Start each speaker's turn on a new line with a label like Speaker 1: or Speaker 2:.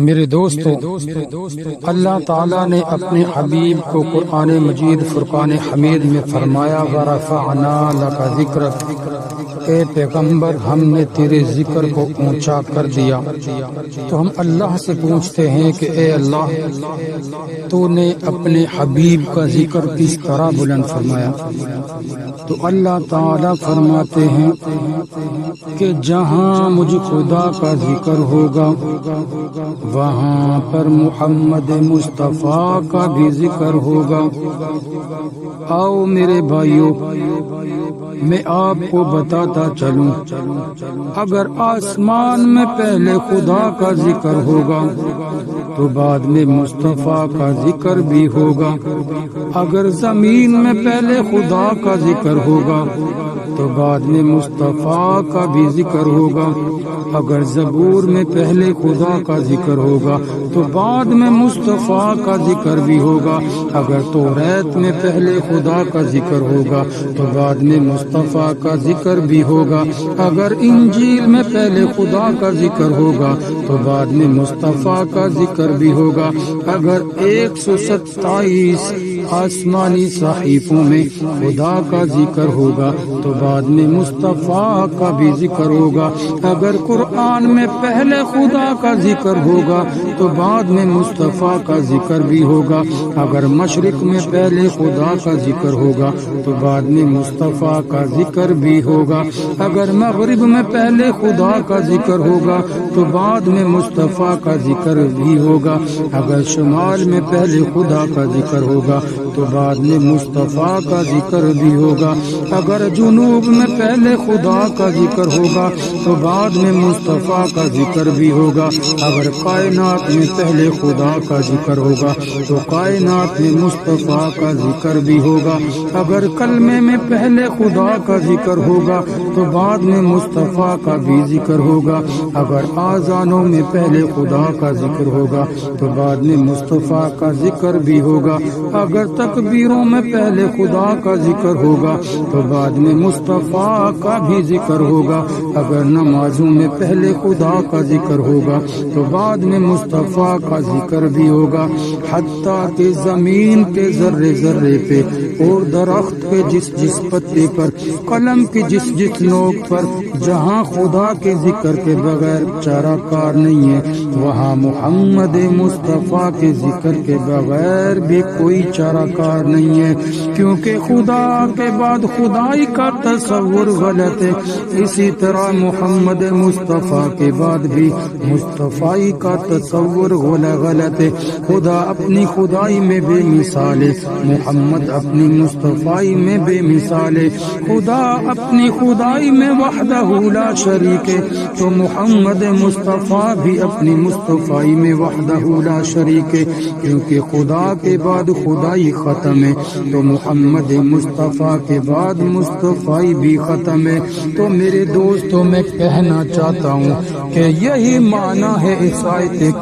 Speaker 1: میرے دوستو، اللہ تعالیٰ نے اپنے حبیب کو قرآن مجید فرقان حمید میں فرمایا وَرَفَعْنَا لَكَ ذِكْرَكَ، اے پیغمبر ہم نے تیرے ذکر کو اونچا کر دیا۔ تو ہم اللہ سے پوچھتے ہیں کہ اے اللہ، تو نے اپنے حبیب کا ذکر کس طرح بلند فرمایا؟ تو اللہ تعالیٰ فرماتے ہیں کہ جہاں مجھ خدا کا ذکر ہوگا وہاں پر محمد مصطفیٰ کا بھی ذکر ہوگا۔ آؤ میرے بھائیو، میں آپ کو بتاتا چلوں، اگر آسمان میں پہلے خدا کا ذکر ہوگا تو بعد میں مصطفیٰ کا ذکر بھی ہوگا۔ اگر زمین میں پہلے خدا کا ذکر ہوگا تو بعد میں مصطفیٰ کا بھی ذکر ہوگا۔ اگر زبور میں پہلے خدا کا ذکر ہوگا تو بعد میں مصطفیٰ کا ذکر بھی ہوگا۔ اگر توریت میں پہلے خدا کا ذکر ہوگا تو بعد میں مصطفیٰ کا ذکر بھی ہوگا۔ اگر انجیل میں پہلے خدا کا ذکر ہوگا تو بعد میں مصطفیٰ کا ذکر بھی ہوگا۔ اگر 127 آسمانی صحیفوں میں خدا کا ذکر ہوگا تو بعد میں مصطفیٰ کا بھی ذکر ہوگا۔ اگر قرآن میں پہلے خدا کا ذکر ہوگا تو بعد میں مصطفیٰ کا ذکر بھی ہوگا۔ اگر مشرق میں پہلے خدا کا ذکر ہوگا تو بعد میں مصطفیٰ کا ذکر بھی ہوگا۔ اگر مغرب میں پہلے خدا کا ذکر ہوگا تو بعد میں مصطفیٰ کا ذکر بھی ہوگا۔ اگر شمال میں پہلے خدا کا ذکر ہوگا تو بعد میں مصطفیٰ کا ذکر بھی ہوگا۔ اگر جنوب میں پہلے خدا کا ذکر ہوگا تو بعد میں مصطفیٰ کا ذکر بھی ہوگا۔ اگر کائنات میں پہلے خدا کا ذکر ہوگا تو کائنات میں مصطفیٰ کا ذکر بھی ہوگا۔ اگر کلمے میں پہلے خدا کا ذکر ہوگا تو بعد میں مصطفیٰ کا بھی ذکر ہوگا۔ اگر آذانوں میں پہلے خدا کا ذکر ہوگا تو بعد میں مصطفیٰ کا ذکر بھی ہوگا۔ اگر تکبیروں میں پہلے خدا کا ذکر ہوگا تو بعد میں مصطفیٰ کا بھی ذکر ہوگا۔ اگر نمازوں میں پہلے خدا کا ذکر ہوگا تو بعد میں مصطفیٰ کا ذکر بھی ہوگا۔ حتیٰ کہ زمین کے ذرے ذرے پہ اور درخت کے جس پتے پر، قلم کی جس نوک پر جہاں خدا کے ذکر کے بغیر چارہ کار نہیں ہے، وہاں محمد مصطفیٰ کے ذکر کے بغیر بھی کوئی چارہ کار نہیں ہے، کیونکہ خدا کے بعد خدائی کا تصور غلط ہے، اسی طرح محمد مصطفیٰ کے بعد بھی مصطفیٰ کا تصور غلط ہے۔ خدا اپنی خدائی میں بے مثال ہے، محمد اپنی مصطفیٰ میں بے مثال ہے۔ خدا اپنی خدائی میں وحدہ لا شریک ہے تو محمد مصطفیٰ بھی اپنی مصطفیٰ میں وحدہ لا شریک ہے، کیونکہ خدا کے بعد خدائی ختم ہے تو محمد مصطفیٰ کے بعد مصطفیٰ بھی ختم ہے۔ تو میرے دوستوں، میں کہنا چاہتا ہوں کہ یہی معنی ہے اس آیت کا۔